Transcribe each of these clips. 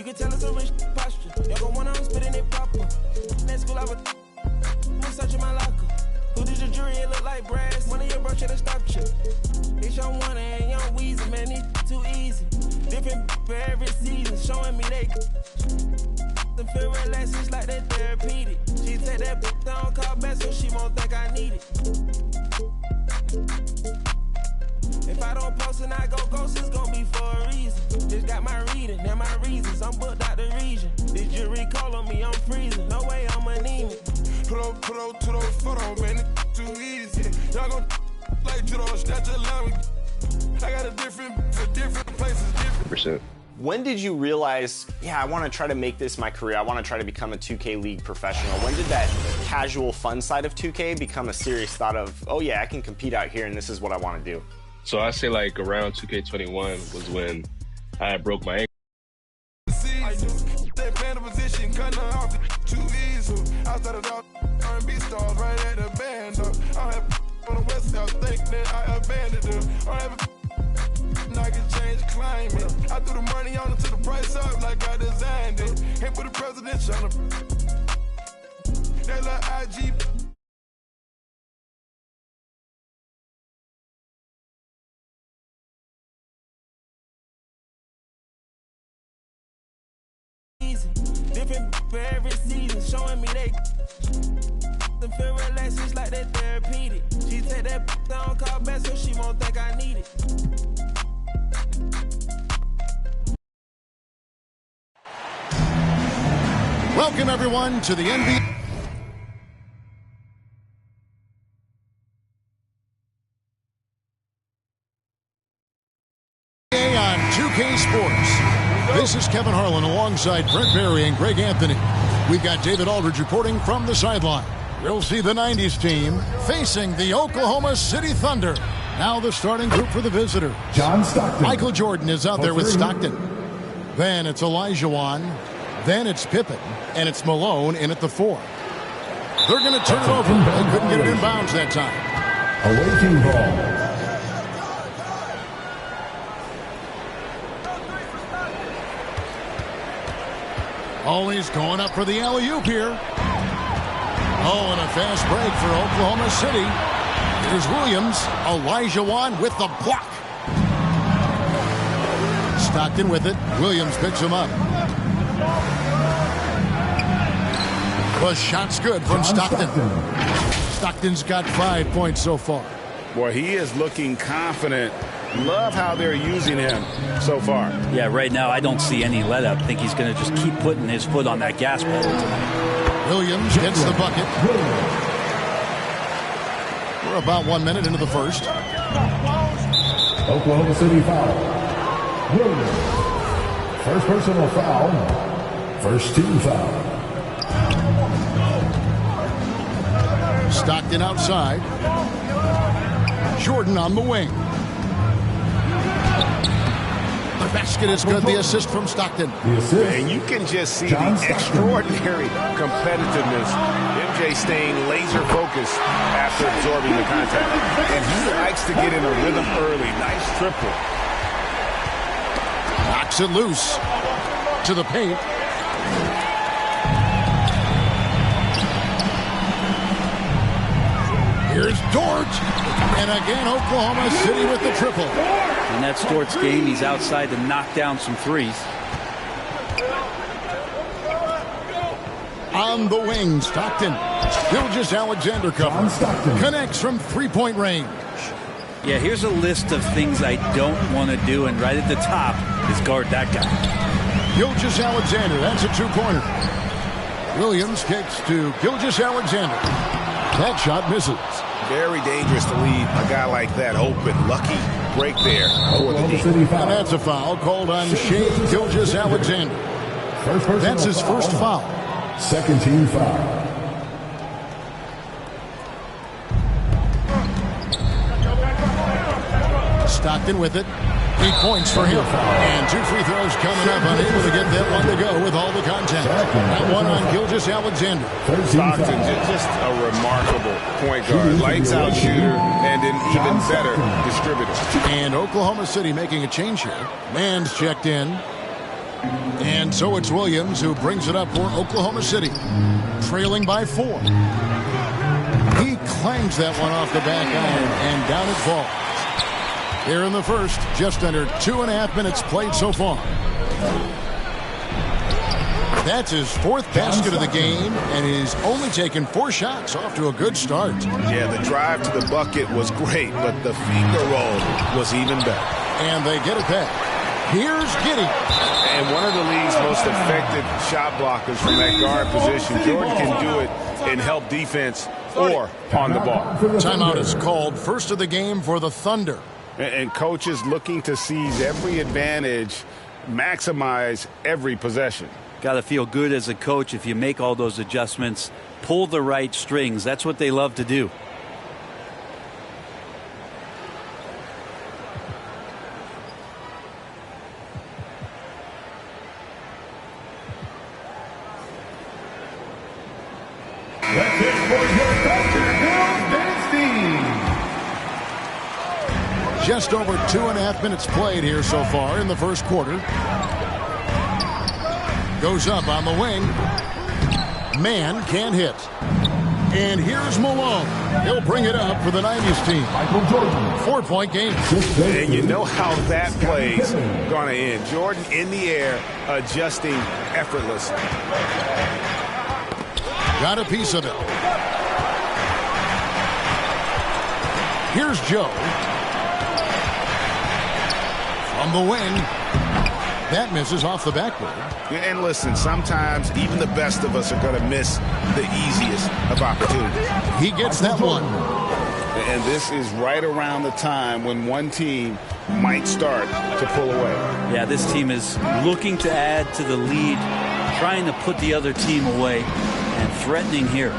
You can tell it's a rich posture. Y'all gon' wanna I'm spitting it proper. Next school I was searching my locker. Who did your jury? It look like brass. One of your bro should've stopped you. It's your one and young Weezy, man. These too easy. Different for every season, showing me they feel relaxed, it's like they therapeutic. She take that down, call back so she won't think I need it. If I don't post and I go ghost, it's gon' be for a reason. Just got my reading and my reasons. I'm booked out the region. This jury call on me, I'm freezing. No way I'm anemic. Put up to those photos, man. It's too easy. Y'all gon' like to those snatch a line. I got a different for different places, different. When did you realize, yeah, I want to try to make this my career? I want to try to become a 2K League professional. When did that casual fun side of 2K become a serious thought of, oh yeah, I can compete out here and this is what I want to do? So I say like around 2K21 was when I broke my ankle. They playing the position, cutting off too easy. I started out R&B stars right at the band. I have on the west side, think that I abandoned them. I have I can change climate. I threw the money on it to the price up like I designed it. Ain't put the presidential on the. They like IG. Different for every season, showing me they feel relaxed, it's like they therapeutic. She take that down, call back so she won't think I need it. Welcome everyone to the NBA. On 2K Sports. This is Kevin Harlan alongside Brent Barry and Greg Anthony. We've got David Aldridge reporting from the sideline. We'll see the 90s team facing the Oklahoma City Thunder. Now the starting group for the visitors. John Stockton. Michael Jordan is out there with Stockton. Then it's Olajuwon. Then it's Pippen. And it's Malone in at the 4. They're going to turn it over. They couldn't get it in bounds that time. Awaiting ball. Always going up for the alley-oop here. Oh, and a fast break for Oklahoma City. Here's Williams. Olajuwon with the block. Stockton with it. Williams picks him up. The shot's good from Stockton. Stockton's got 5 points so far. Boy, he is looking confident. Love how they're using him so far. Yeah, right now I don't see any let up. I think he's going to just keep putting his foot on that gas pedal tonight. Williams gets the bucket. We're about 1 minute into the first. Oklahoma City foul. Williams. First personal foul. First team foul. Stockton outside. Jordan on the wing. The basket is good. The assist from Stockton. And you can just see the extraordinary competitiveness. MJ staying laser focused after absorbing the contact. And he likes to get in a rhythm early. Nice triple. Knocks it loose to the paint. Here's Dort. And again, Oklahoma City with the triple. In that Dort's game, he's outside to knock down some threes. On the wing, Stockton. Gilgeous-Alexander cover. Connects from three-point range. Yeah, here's a list of things I don't want to do, and right at the top is guard that guy. Gilgeous-Alexander, that's a two-pointer. Williams kicks to Gilgeous-Alexander. That shot misses. Very dangerous to leave a guy like that open. Lucky break there for the team. And that's a foul called on Shea Gilgeous-Alexander. That's his first foul. Second team foul. Stockton with it. 8 points for him. And 2 free throws coming up. Unable to get that one to go with all the contact. That one on Gilgeous-Alexander. Stockton, just a remarkable point guard. Lights out shooter and an even better distributor. And Oklahoma City making a change here. Mann's checked in. And so it's Williams who brings it up for Oklahoma City, trailing by 4. He clangs that one off the back iron, and down it falls. Here in the first, just under 2.5 minutes played so far. That's his 4th basket of the game, and he's only taken 4 shots. Off to a good start. Yeah, the drive to the bucket was great, but the finger roll was even better. And they get it back. Here's Giddey. And one of the league's most effective shot blockers from that guard position. Jordan can do it and help defense or on the ball. Timeout is called. First of the game for the Thunder. And coaches looking to seize every advantage, maximize every possession. Got to feel good as a coach if you make all those adjustments, pull the right strings. That's what they love to do. That's it for your Dr. Bill Dynasty. Just over 2.5 minutes played here so far in the first quarter. Goes up on the wing. Man can't hit. And here's Malone. He'll bring it up for the 90s team. Michael Jordan. 4-point game. And you know how that play's going to end. Jordan in the air, adjusting effortlessly. Got a piece of it. Here's Joe. From the wing. That misses off the backboard. And listen, sometimes even the best of us are going to miss the easiest of opportunities. He gets that one. And this is right around the time when one team might start to pull away. Yeah, this team is looking to add to the lead, trying to put the other team away, and threatening here.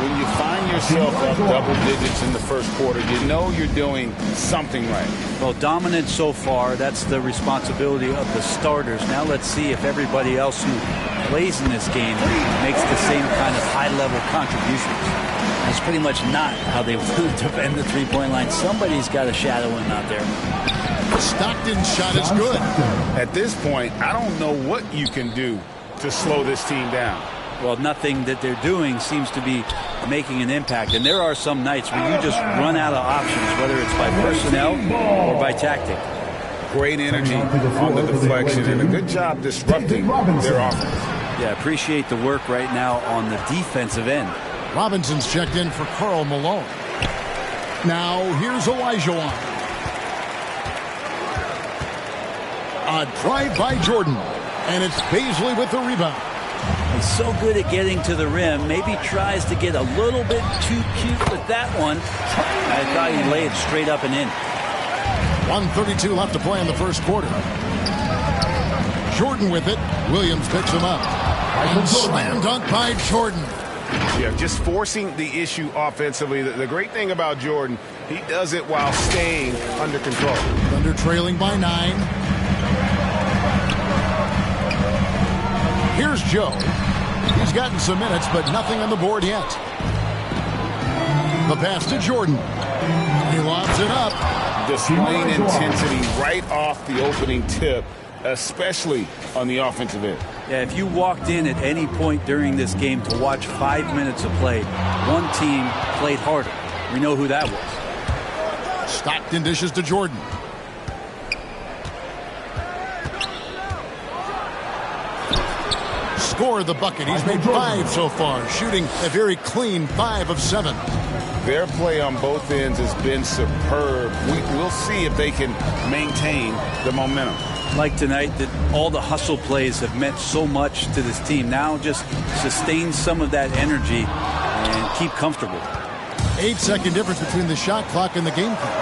When you find yourself up double digits in the first quarter, you know you're doing something right. Well, dominant so far. That's the responsibility of the starters. Now let's see if everybody else who plays in this game makes the same kind of high-level contributions. That's pretty much not how they want to defend the three-point line. Somebody's got to shadow him out there. Stockton's shot is good. At this point, I don't know what you can do to slow this team down. Well, nothing that they're doing seems to be making an impact. And there are some nights where you just run out of options, whether it's by personnel or by tactic. Great energy on the deflection and a good job disrupting their offense. Yeah, appreciate the work right now on the defensive end. Robinson's checked in for Karl Malone. Now, here's Olajuwon. A drive by Jordan. And it's Paisley with the rebound. He's so good at getting to the rim. Maybe tries to get a little bit too cute with that one. I thought he'd lay it straight up and in. 1:32 left to play in the first quarter. Jordan with it. Williams picks him up. And slam dunk by Jordan. Yeah, just forcing the issue offensively. The great thing about Jordan, he does it while staying under control. Thunder trailing by 9. Here's Joe. He's gotten some minutes, but nothing on the board yet. The pass to Jordan. He lobs it up. Displaying intensity right off the opening tip, especially on the offensive end. Yeah, if you walked in at any point during this game to watch 5 minutes of play, one team played harder. We know who that was. Stockton dishes to Jordan. Score the bucket. He's made 5 so far, shooting a very clean 5 of 7. Their play on both ends has been superb. We'll see if they can maintain the momentum. Like tonight, that all the hustle plays have meant so much to this team. Now just sustain some of that energy and keep comfortable. 8-second difference between the shot clock and the game clock.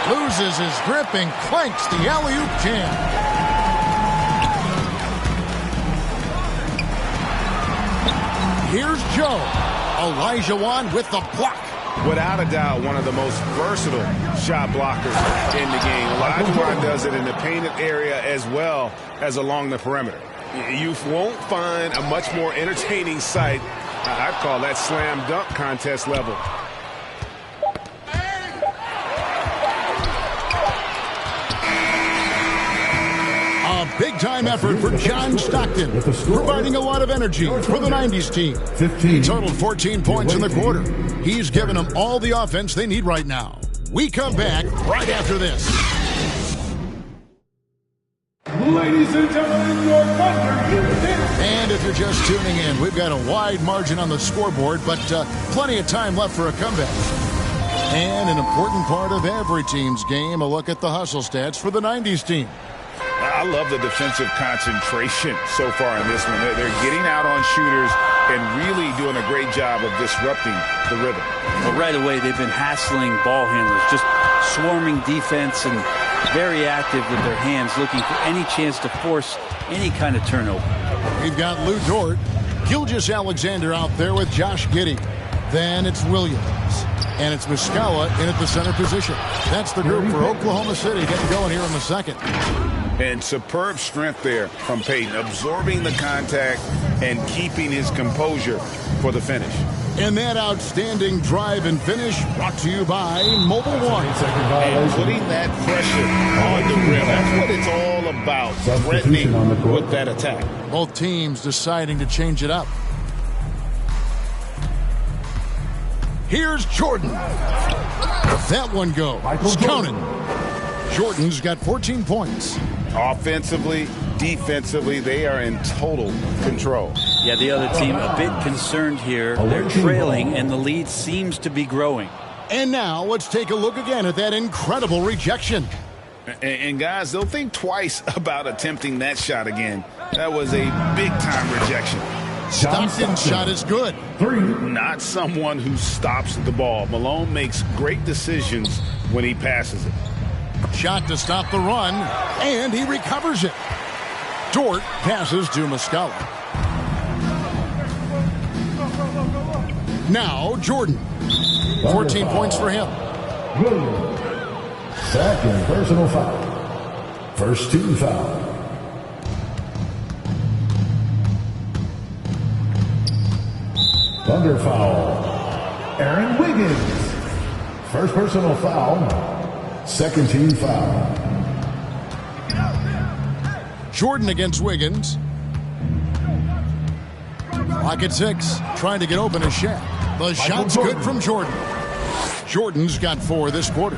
Loses his grip and clanks the alley-oop jam. Here's Joe. Olajuwon with the block. Without a doubt, one of the most versatile shot blockers in the game. Olajuwon does it in the painted area as well as along the perimeter. You won't find a much more entertaining sight. I'd call that slam dunk contest level. Big-time effort for John Stockton, providing a lot of energy for the 90s team. He totaled 14 points in the quarter. He's given them all the offense they need right now. We come back right after this. Ladies and gentlemen, your Thunder. And if you're just tuning in, we've got a wide margin on the scoreboard, but plenty of time left for a comeback. And an important part of every team's game, a look at the hustle stats for the 90s team. I love the defensive concentration so far in this one. They're getting out on shooters and really doing a great job of disrupting the rhythm. Well, right away, they've been hassling ball handlers, just swarming defense and very active with their hands, looking for any chance to force any kind of turnover. We've got Lou Dort, Gilgeous Alexander out there with Josh Giddey. Then it's Williams. And it's Muscala in at the center position. That's the group for Oklahoma City getting going here in the second. And superb strength there from Payton, absorbing the contact and keeping his composure for the finish. And that outstanding drive and finish brought to you by Mobile One. And putting that pressure on the rim. That's what it's all about, threatening with that attack. Both teams deciding to change it up. Here's Jordan. That one goes. Counted. Jordan's got 14 points. Offensively, defensively, they are in total control. Yeah, the other team a bit concerned here. They're trailing, and the lead seems to be growing. And now let's take a look again at that incredible rejection. And guys, they'll think twice about attempting that shot again. That was a big-time rejection. Stockton's shot is good. Not someone who stops the ball. Malone makes great decisions when he passes it. Shot to stop the run, and he recovers it. Dort passes to Muscala. Now Jordan. 14 points for him. Williams. Second personal foul. First team foul. Thunder foul. Aaron Wiggins. First personal foul. Second team foul. Jordan against Wiggins. Clock at 6. Trying to get open a Shaq. The shot's good from Jordan. Jordan's got 4 this quarter.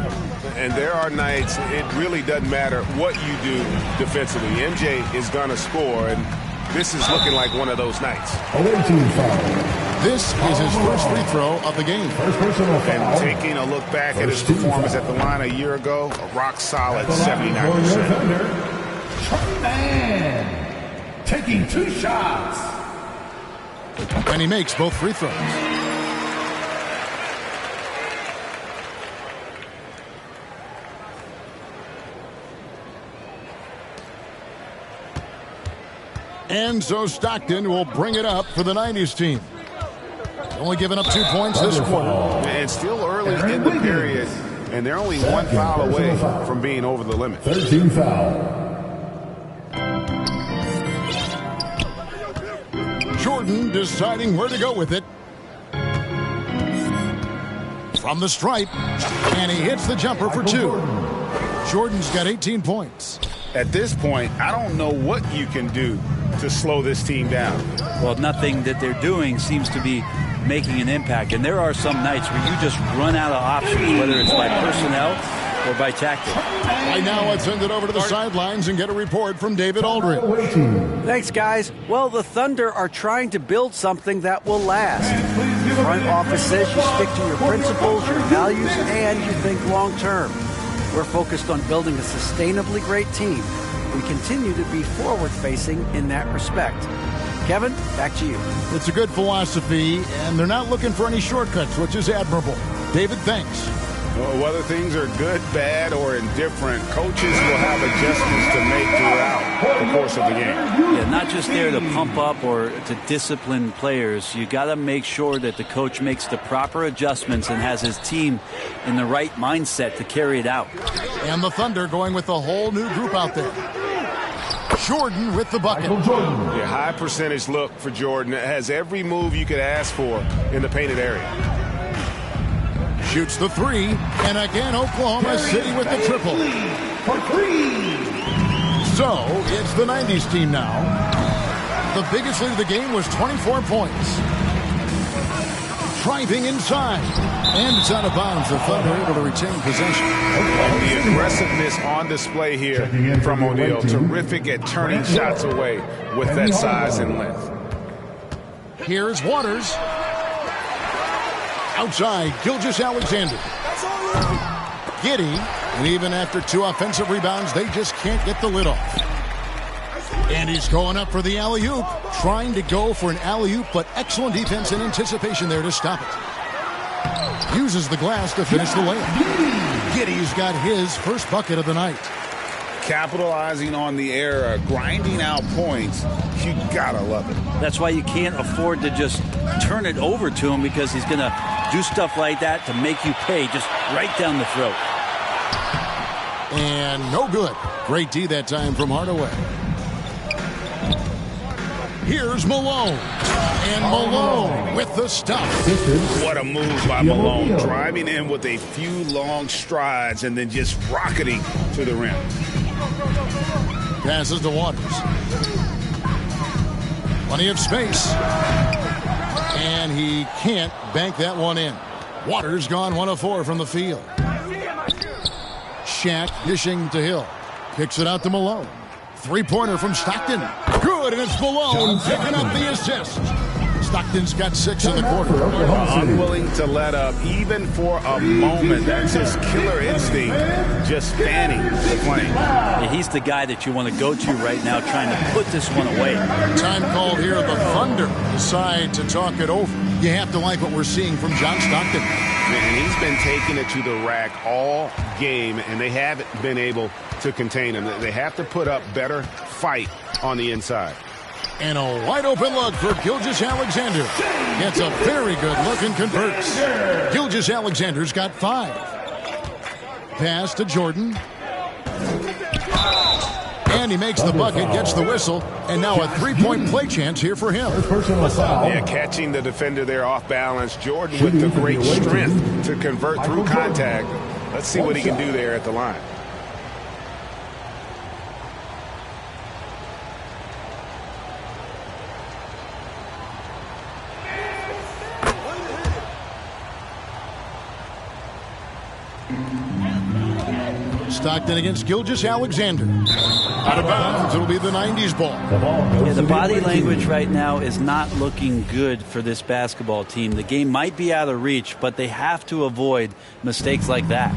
And there are nights it really doesn't matter what you do defensively. MJ is going to score, and this is looking like one of those nights. Away team foul. This is his first free throw of the game. First personal foul. And taking a look back at his performance at the line a year ago, a rock solid 79%. Charlie Mann taking 2 shots. And he makes both free throws. And so Stockton will bring it up for the 90s team. Only giving up 2 points this quarter. It's still early in the period, and they're only 1 foul away from being over the limit. 13 foul. Jordan deciding where to go with it. From the stripe, and he hits the jumper for 2. Jordan's got 18 points. At this point, I don't know what you can do to slow this team down. Well, nothing that they're doing seems to be making an impact. And there are some nights where you just run out of options, whether it's by personnel or by tactic. Right now, let's send it over to the sidelines and get a report from David Aldridge. Thanks, guys. Well, the Thunder are trying to build something that will last. The front office says you stick to your principles, your values, and you think long term. We're focused on building a sustainably great team. We continue to be forward-facing in that respect. Kevin, back to you. It's a good philosophy, and they're not looking for any shortcuts, which is admirable. David, thanks. Well, whether things are good, bad, or indifferent, coaches will have adjustments to make throughout the course of the game. Yeah, not just there to pump up or to discipline players. You got to make sure that the coach makes the proper adjustments and has his team in the right mindset to carry it out. And the Thunder going with a whole new group out there. Jordan with the bucket. Yeah, high percentage look for Jordan. It has every move you could ask for in the painted area. Shoots the 3, and again Oklahoma City with the triple. For 3. So it's the 90s team now. The biggest lead of the game was 24 points. Driving inside. And it's out of bounds. The Thunder able to retain possession. And the aggressiveness on display here from O'Neal. Terrific at turning shots away with that size and length. Here's Waters. Outside, Gilgeous-Alexander. Giddey, and even after 2 offensive rebounds, they just can't get the lid off. And he's going up for the alley-oop, trying to go for an alley-oop, but excellent defense and anticipation there to stop it. Uses the glass to finish the layup. Giddey's got his first bucket of the night. Capitalizing on the error, grinding out points, you gotta love it. That's why you can't afford to just turn it over to him, because he's going to do stuff like that to make you pay just right down the throat. And no good. Great D that time from Hardaway. Here's Malone. And Malone with the stuff. What a move by Malone. Driving in with a few long strides and then just rocketing to the rim. Passes to Waters. Plenty of space. And he can't bank that one in. Waters gone 1 of 4 from the field. Shaq dishing to Hill. Kicks it out to Malone. Three-pointer from Stockton. Good, and it's Malone picking up the assist. Stockton's got 6 in the quarter. Unwilling to let up even for a moment. That's his killer instinct, just fanning the flame. Yeah, he's the guy that you want to go to right now, trying to put this one away. Time called here. The Thunder decide to talk it over. You have to like what we're seeing from John Stockton. And he's been taking it to the rack all game, and they haven't been able to contain him. They have to put up better fight on the inside. And a wide-open look for Gilgeous-Alexander. Gets a very good look and converts. Gilgeous-Alexander's got 5. Pass to Jordan. And he makes the bucket, gets the whistle, and now a 3-point play chance here for him. Yeah, catching the defender there off balance. Jordan with the great strength to convert through contact. Let's see what he can do there at the line. Stockton against Gilgeous-Alexander. Out of bounds, it'll be the 90s ball. Yeah, the body language right now is not looking good for this basketball team. The game might be out of reach, but they have to avoid mistakes like that.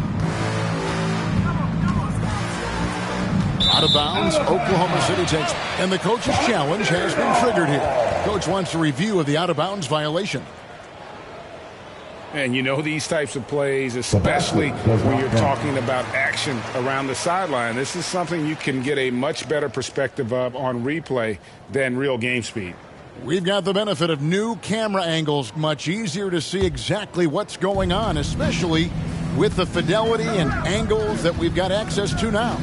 Out of bounds, Oklahoma City takes. And the coach's challenge has been triggered here. Coach wants a review of the out-of-bounds violation. And you know these types of plays, especially when you're talking about action around the sideline, this is something you can get a much better perspective of on replay than real game speed. We've got the benefit of new camera angles, much easier to see exactly what's going on, especially with the fidelity and angles that we've got access to now.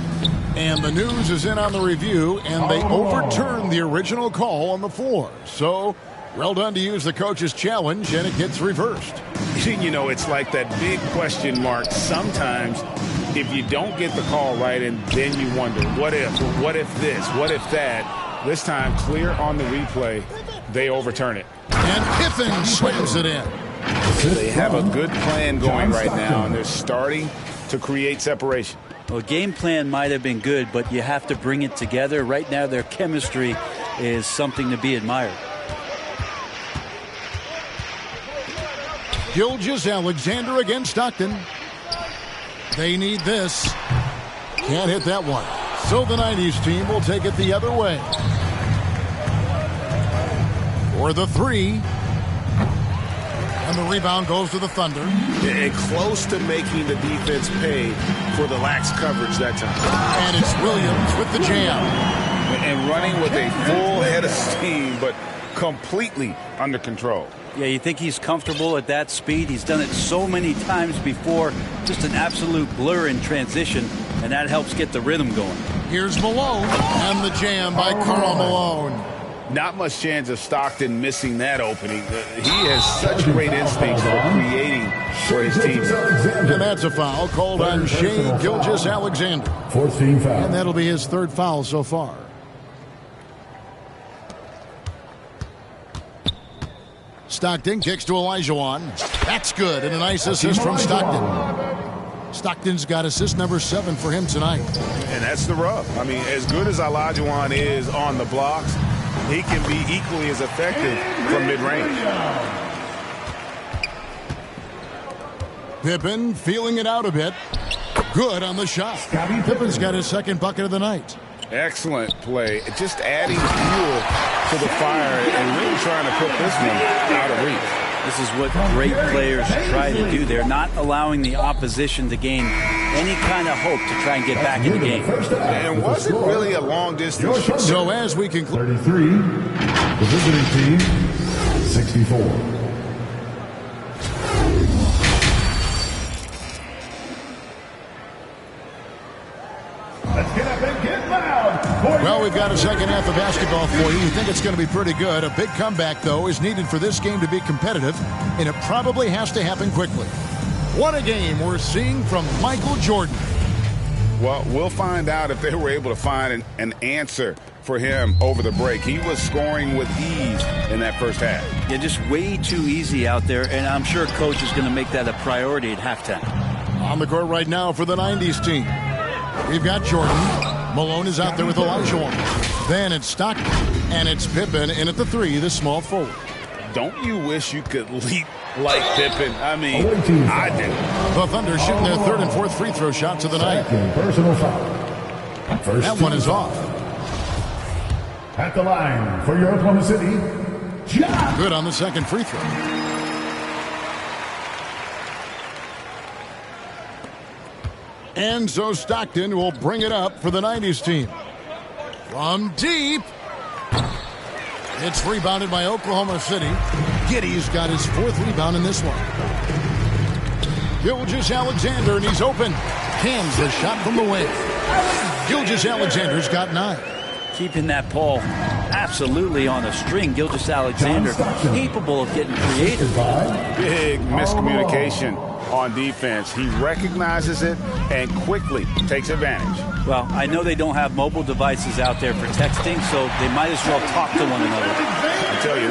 And the news is in on the review, and they overturned the original call on the floor. So, well done to use the coach's challenge, and it gets reversed. You know, it's like that big question mark. Sometimes, if you don't get the call right, and then you wonder, what if this, what if that? This time, clear on the replay, they overturn it. And Kiffin slams it in. They have a good plan going right now, and they're starting to create separation. Well, game plan might have been good, but you have to bring it together. Right now, their chemistry is something to be admired. Gilgeous-Alexander against Stockton. They need this. Can't hit that one. So the 90s team will take it the other way. For the 3. And the rebound goes to the Thunder. And close to making the defense pay for the lax coverage that time. And it's Williams with the jam. And running with a full head of steam, but completely under control. Yeah, you think he's comfortable at that speed? He's done it so many times before. Just an absolute blur in transition, and that helps get the rhythm going. Here's Malone, and the jam by Karl Malone. not much chance of Stockton missing that opening. He has such great instincts for creating for his team. And that's a foul called on Shea Gilgeous-Alexander. Fourth team foul. And that'll be his third foul so far. Stockton kicks to Olajuwon. That's good, and a nice assist from Stockton. Stockton's got assist number 7 for him tonight. And that's the rub. I mean, as good as Olajuwon is on the blocks, he can be equally as effective from mid-range. Pippen feeling it out a bit. Good on the shot. Pippen's got his second bucket of the night. Excellent play. Just adding fuel to the fire and really trying to put this one out of reach. This is what great players try to do. They're not allowing the opposition to gain any kind of hope to try and get back in the game. And wasn't really a long distance. So as we conclude, 33, the visiting team, 64. Let's get up and get loud. well, we've got a second half of basketball for you. We think it's going to be pretty good. A big comeback, though, is needed for this game to be competitive, and it probably has to happen quickly. What a game we're seeing from Michael Jordan. Well, we'll find out if they were able to find an answer for him over the break. He was scoring with ease in that first half. Yeah, just way too easy out there, and I'm sure Coach is going to make that a priority at halftime. On the court right now for the 90s team, we've got Jordan. Malone is out there with Olajuwon. Then it's Stockton, and it's Pippen in at the 3, the small forward. Don't you wish you could leap like Pippen? I mean, I do. The Thunder shooting their third and fourth free throw shots of the night. Personal foul. That one is off. At the line for your Oklahoma City, John. Good on the second free throw. And so Stockton will bring it up for the 90s team. From deep. It's rebounded by Oklahoma City. Giddey's got his 4th rebound in this one. Gilgeous-Alexander, and he's open. Cans the shot from the wing. Gilgeous-Alexander's got 9. Keeping that ball absolutely on a string. Gilgeous-Alexander capable of getting creative. Big miscommunication on defense. He recognizes it and quickly takes advantage. Well, I know they don't have mobile devices out there for texting, so they might as well talk to one another. I tell you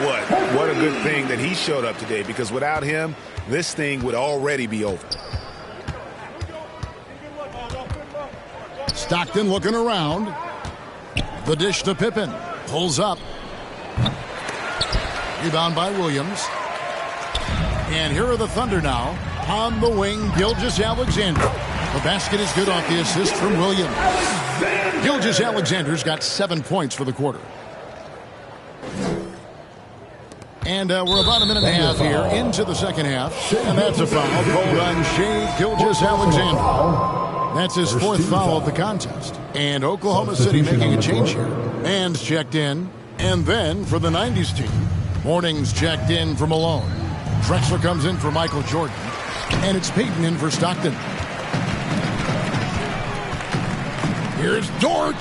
what a good thing that he showed up today, because without him, this thing would already be over. Stockton looking around. The dish to Pippen. Pulls up. Rebound by Williams. And here are the Thunder now. On the wing, Gilgeous-Alexander. The basket is good off the assist from Williams. Gilgeous-Alexander's got 7 points for the quarter. And we're about a minute and a half here into the second half. And that's a foul called on Shea Gilgeous-Alexander. That's his 4th foul of the contest. And Oklahoma City making a change here. Mann's checked in. And then for the 90s team, Morning's checked in for Malone. Drexler comes in for Michael Jordan. And it's Payton in for Stockton. Here's Dort.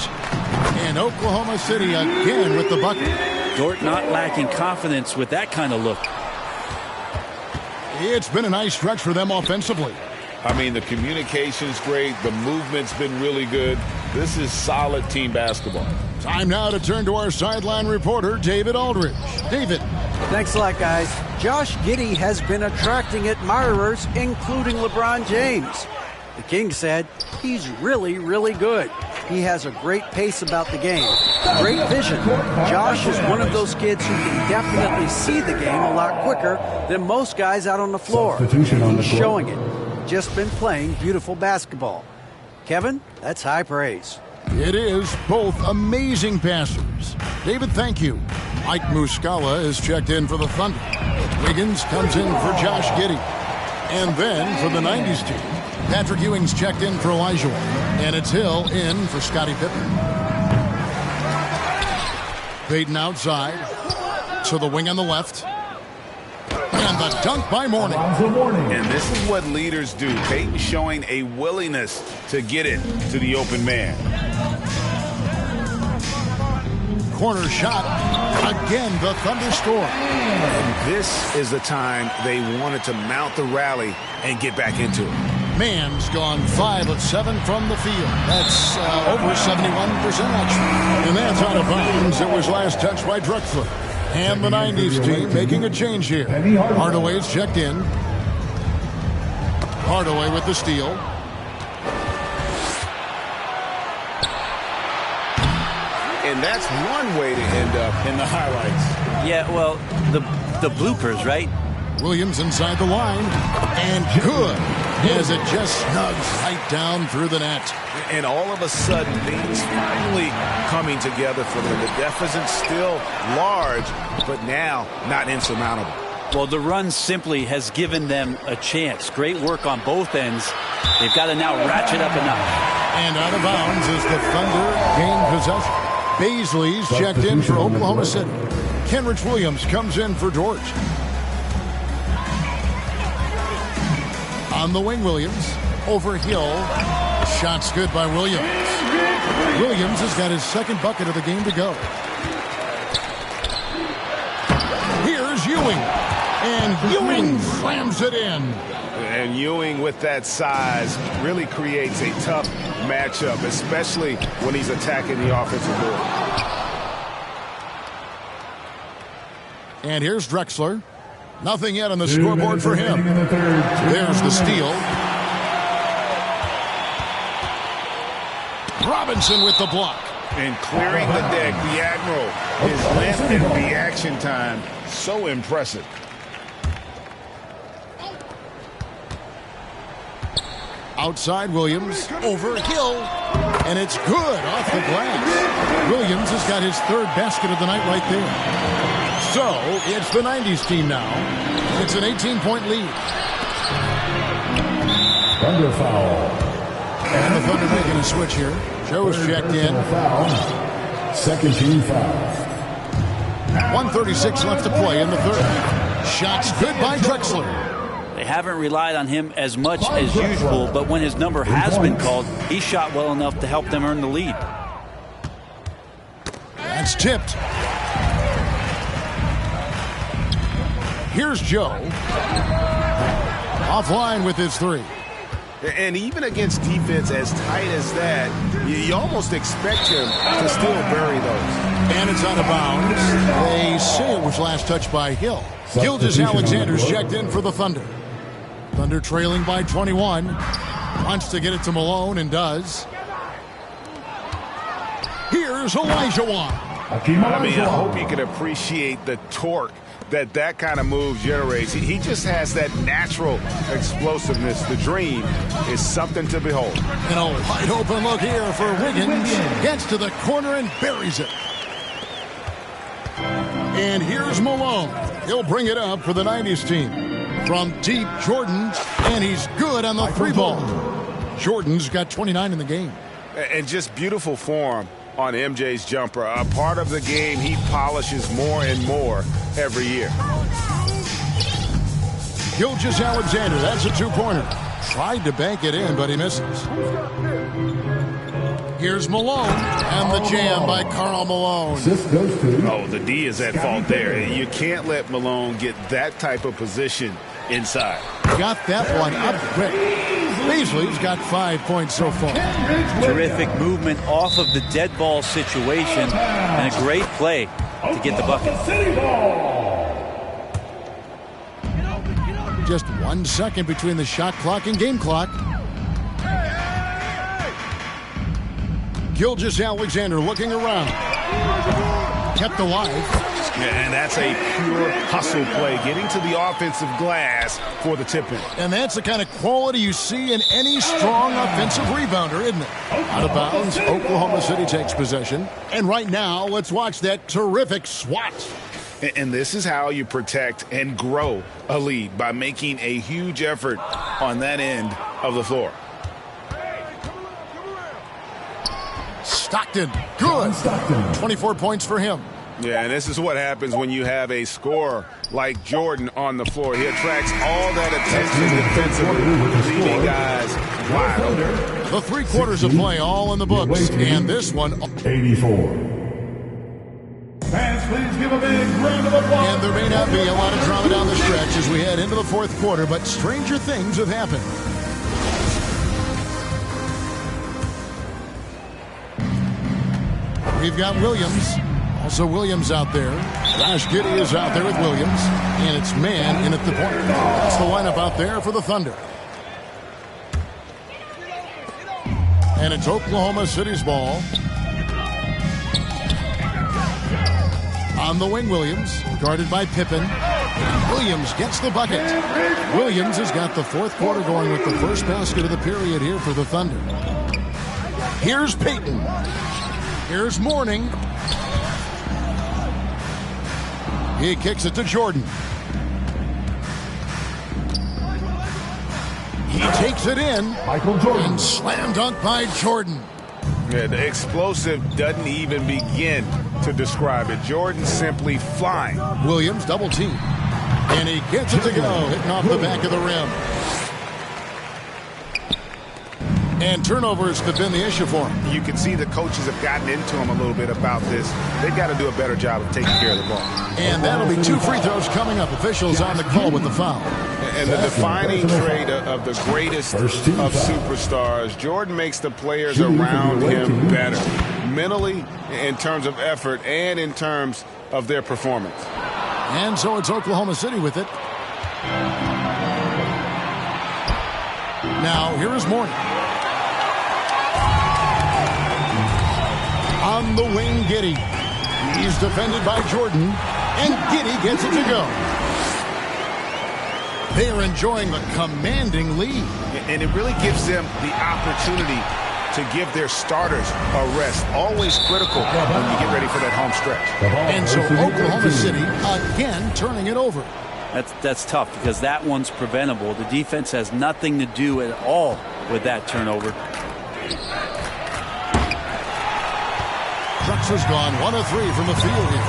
And Oklahoma City again with the bucket. Dort not lacking confidence with that kind of look. It's been a nice stretch for them offensively. I mean, the communication's great. The movement's been really good. This is solid team basketball. Time now to turn to our sideline reporter, David Aldridge. David. Thanks a lot, guys. Josh Giddey has been attracting admirers, including LeBron James. The King said he's really, really good. He has a great pace about the game. Great vision. Josh is one of those kids who can definitely see the game a lot quicker than most guys out on the floor. He's showing it. Just been playing beautiful basketball. Kevin, that's high praise. It is. Both amazing passers. David, thank you. Mike Muscala is checked in for the Thunder. Wiggins comes in for Josh Giddey. And then for the 90s team, Patrick Ewing's checked in for Olajuwon. And it's Hill in for Scottie Pippen. Payton outside. To the wing on the left. And the dunk by Morning. And this is what leaders do. Payton showing a willingness to get it to the open man. corner shot. Again, the Thunder score. And this is the time they wanted to mount the rally and get back into it. Mann's gone 5 of 7 from the field. That's over 71% actually. And that's out of bounds. It was last touched by Drexler. And the 90s team making a change here. Hardaway's checked in. Hardaway with the steal. And that's one way to end up in the highlights. Yeah, well, the bloopers, right? Williams inside the line. And good. As it just snugs right down through the net. And all of a sudden, things finally coming together for them. The deficit's still large, but now not insurmountable. Well, the run simply has given them a chance. Great work on both ends. They've got to now ratchet up enough. And out of bounds as the Thunder gain possession. Baisley's checked in for Oklahoma City. Kenrich Williams comes in for Dort. On the wing, Williams. Over Hill. Shots good by Williams. Williams has got his second bucket of the game to go. Here's Ewing. And Ewing slams it in. And Ewing with that size really creates a tough matchup, especially when he's attacking the offensive board. And here's Drexler. Nothing yet on the scoreboard for him. There's the steal. Robinson with the block. And clearing the deck, the Admiral. His length and reaction time, so impressive. Outside Williams, over Hill, and it's good off the glass. Williams has got his third basket of the night right there. So, it's the 90s team now. It's an 18-point lead. Thunder foul. And the Thunder making a switch here. Joe's checked in. Second team foul. 1:36 left to play in the third. Shots good by Drexler. They haven't relied on him as much as usual, but when his number has been called, he shot well enough to help them earn the lead. That's tipped. Here's Joe. Offline with his three. And even against defense as tight as that, you almost expect him to still bury those. And it's out of bounds. They say it was last touched by Hill. Gilgeous-Alexander's checked in for the Thunder. Thunder trailing by 21. Wants to get it to Malone and does. Here's Olajuwon. I hope you can appreciate the torque that kind of move generates. He just has that natural explosiveness. The dream is something to behold. And a wide open look here for Wiggins. Gets to the corner and buries it. And here's Malone. He'll bring it up for the 90s team. From deep, Jordan, and he's good on the three ball. Jordan's got 29 in the game. And just beautiful form on MJ's jumper. A part of the game he polishes more and more every year. Gilgeous-Alexander, that's a two-pointer. Tried to bank it in, but he misses. Here's Malone, and the jam by Karl Malone. Oh, the D is at fault there. You can't let Malone get that type of position inside. Got that one up quick. Baisley's got 5 points so far. Terrific movement off of the dead ball situation, and a great play to get the bucket. Just 1 second between the shot clock and game clock. Gilgeous-Alexander looking around. Kept alive. And that's a pure hustle play, getting to the offensive glass for the tip-in. And that's the kind of quality you see in any strong offensive rebounder, isn't it? Out of bounds, Oklahoma City takes possession. And right now, let's watch that terrific swat. And this is how you protect and grow a lead, by making a huge effort on that end of the floor. Stockton, good. 24 points for him. Yeah, and this is what happens when you have a scorer like Jordan on the floor. He attracts all that attention defensively, leaving guys wide open. The 3 quarters of play all in the books, and this one 84. please give a big round of applause. And there may not be a lot of drama down the stretch as we head into the fourth quarter, but stranger things have happened. We've got Williams. Also Williams out there. Josh Giddey is out there with Williams. And it's man in at the point. That's the lineup out there for the Thunder. And it's Oklahoma City's ball. On the wing, Williams, guarded by Pippen. Williams gets the bucket. Williams has got the fourth quarter going with the first basket of the period here for the Thunder. Here's Payton. Here's Mourning. He kicks it to Jordan. He takes it in. Michael Jordan. And slam dunk by Jordan. Yeah, the explosive doesn't even begin to describe it. Jordan simply flying. Williams double team. And he gets it to go, hitting off the back of the rim. And turnovers have been the issue for him. You can see the coaches have gotten into him a little bit about this. They've got to do a better job of taking care of the ball. And that'll be 2 free throws coming up. Officials on the call with the foul. And the defining trait of the greatest of superstars, Jordan makes the players around him better. Mentally, in terms of effort, and in terms of their performance. And so it's Oklahoma City with it. Now, here is Mourning. On the wing, Giddey. He's defended by Jordan, and Giddey gets it to go. They are enjoying the commanding lead. And it really gives them the opportunity to give their starters a rest. Always critical when you get ready for that home stretch. And so Oklahoma City again turning it over. That's tough because that one's preventable. The defense has nothing to do at all with that turnover. Drexler's gone 1 of 3 from the field here.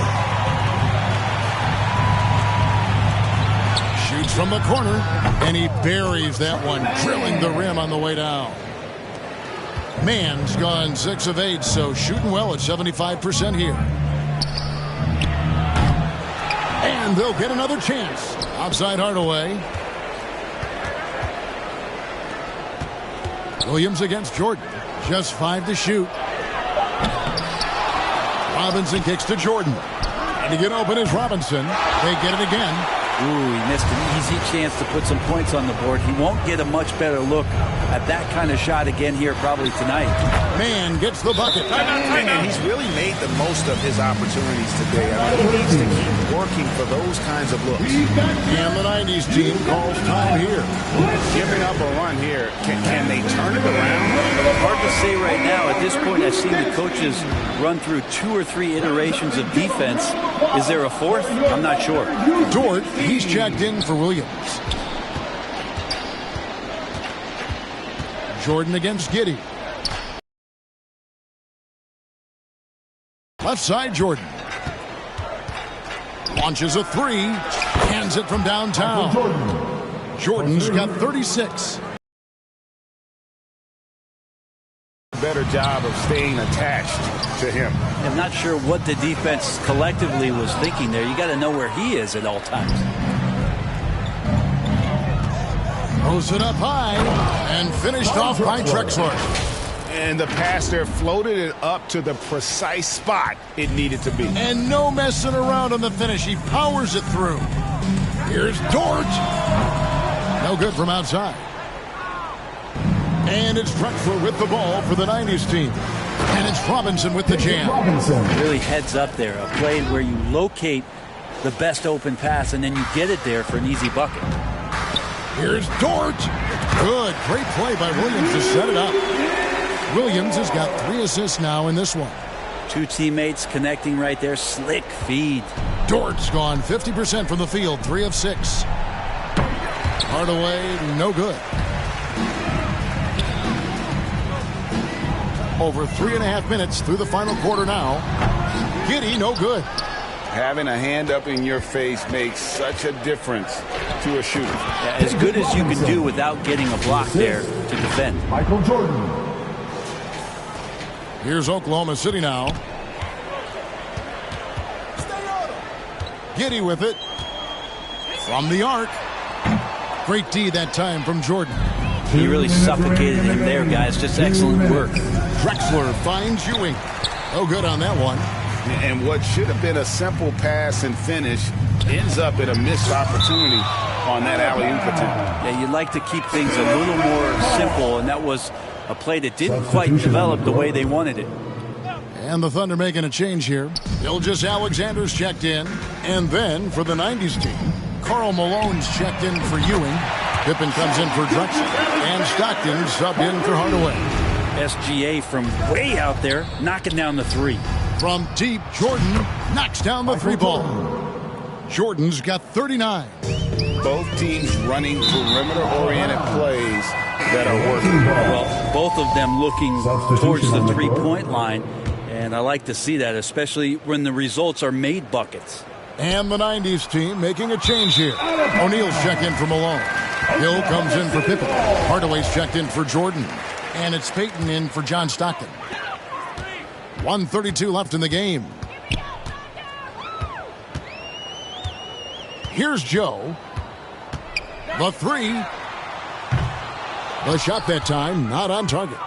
Shoots from the corner, and he buries that one, drilling the rim on the way down. Mann's gone 6 of 8, so shooting well at 75% here. And they'll get another chance. Outside Hardaway. Williams against Jordan. Just 5 to shoot. Robinson kicks to Jordan. And to get open is Robinson. They get it again. Ooh, he missed an easy chance to put some points on the board. He won't get a much better look at that kind of shot again here probably tonight. Man gets the bucket. And he's really made the most of his opportunities today. I mean, he needs to keep working for those kinds of looks. And the 90s team calls time here. Giving up a run here. Can they turn it around? Hard to say right now. At this point, I've seen the coaches run through 2 or 3 iterations of defense. Is there a fourth? I'm not sure. Dort, he's checked in for Williams. Jordan against Giddey. Left side, Jordan. Launches a 3. Hands it from downtown. Jordan's got 36. Better job of staying attached to him. I'm not sure what the defense collectively was thinking there. You got to know where he is at all times. Throws it up high and finished off by Drexler. And the pass there floated it up to the precise spot it needed to be. And no messing around on the finish. He powers it through. Here's Dort. No good from outside. And it's Drexler with the ball for the 90s team. And it's Robinson with the jam. Really heads up there. A play where you locate the best open pass and then you get it there for an easy bucket. Here's Dort. Good. Great play by Williams to set it up. Williams has got 3 assists now in this one. 2 teammates connecting right there. Slick feed. Dort's gone 50% from the field. 3 of 6. Hardaway, no good. Over 3.5 minutes through the final quarter now. Giddey, no good. Having a hand up in your face makes such a difference to a shooter. Yeah, as good as you can do without getting a block there to defend. Michael Jordan. Here's Oklahoma City now. Giddy with it. From the arc. Great D that time from Jordan. He really suffocated him there, guys. Just excellent work. Drexler finds Ewing. No good on that one. And what should have been a simple pass and finish ends up in a missed opportunity on that alley-oop attempt. Yeah, you'd like to keep things a little more simple, and that was a play that didn't quite develop the way they wanted it. And the Thunder making a change here. Ilgis Alexander's checked in. And then for the 90s team, Karl Malone's checked in for Ewing. Pippen comes in for Drexler. And Stockton subbed in for Hardaway. SGA from way out there, knocking down the three. From deep, Jordan knocks down the three ball. Jordan's got 39. Both teams running perimeter-oriented plays that are working well. Well, both of them looking towards the three-point line, and I like to see that, especially when the results are made buckets. And the 90s team making a change here. O'Neal's checked in for Malone. Hill comes in for Pippen. Hardaway's checked in for Jordan. And it's Payton in for John Stockton. 1:32 left in the game. Here's Joe. The three. The shot that time, not on target.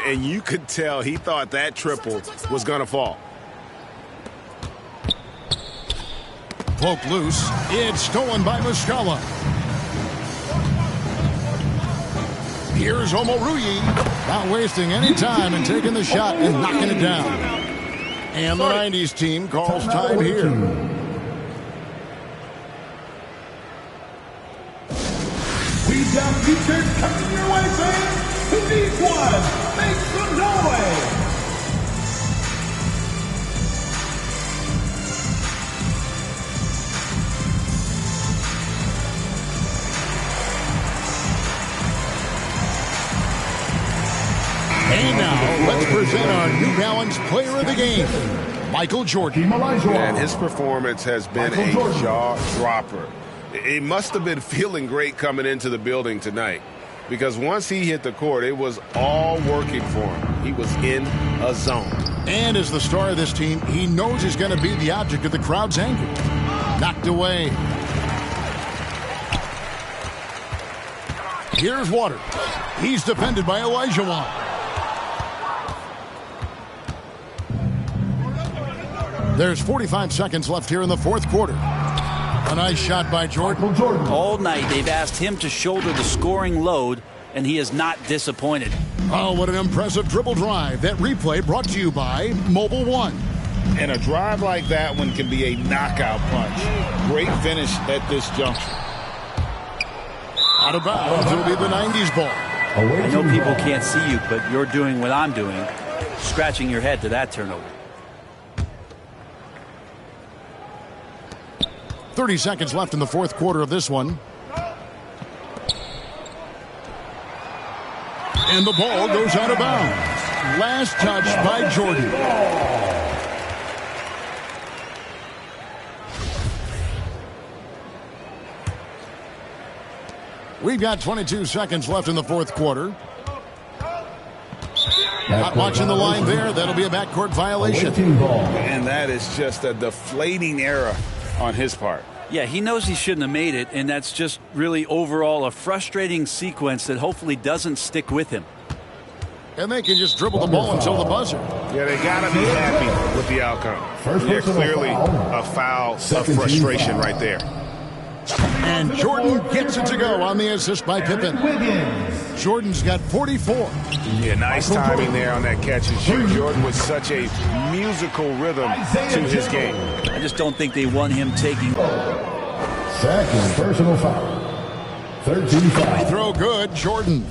And you could tell he thought that triple was going to fall. Poke loose. It's stolen by Muscala. Here's Omoruyi. Not wasting any time and taking the shot and knocking it down. And the 90s team calls time here. We've got features coming your way, fans. Who needs one? Make some noise. And now, let's present our New Balance Player of the Game, Michael Jordan. And his performance has been a jaw-dropper. He must have been feeling great coming into the building tonight, because once he hit the court, it was all working for him. He was in a zone. And as the star of this team, he knows he's going to be the object of the crowd's anger. Knocked away. Here's Water. He's defended by Olajuwon. There's 45 seconds left here in the fourth quarter. A nice shot by Jordan. All night they've asked him to shoulder the scoring load, and he is not disappointed. Oh, what an impressive dribble drive. That replay brought to you by Mobile One. And a drive like that one can be a knockout punch. Great finish at this juncture. Out of bounds, it'll be the 90s ball. I know people can't see you, but you're doing what I'm doing, scratching your head to that turnover. 30 seconds left in the fourth quarter of this one. And the ball goes out of bounds. Last touch by Jordan. We've got 22 seconds left in the fourth quarter. Not watching the line there. That'll be a backcourt violation. And that is just a deflating error on his part. Yeah, he knows he shouldn't have made it, and that's just really overall a frustrating sequence that hopefully doesn't stick with him. And they can just dribble the ball until the buzzer. Yeah, they got to be happy with the outcome. Yeah, clearly a foul of frustration right there. And Jordan gets it to go on the assist by Pippen. Jordan's got 44. Yeah, nice timing there on that catch and shoot. Jordan with such a musical rhythm to his game. I just don't think they want him taking. Second personal foul. 13 foul. Free throw good, Jordan.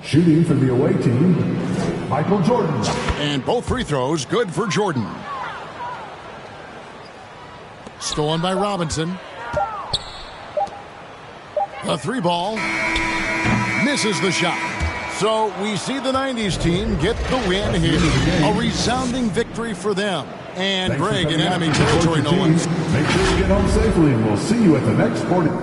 Shooting for the away team, Michael Jordan. And both free throws good for Jordan. Stolen by Robinson. The three ball misses the shot. So we see the 90s team get the win here. A resounding victory for them. And Greg in enemy territory, no one. Make sure you get home safely, and we'll see you at the next sporting.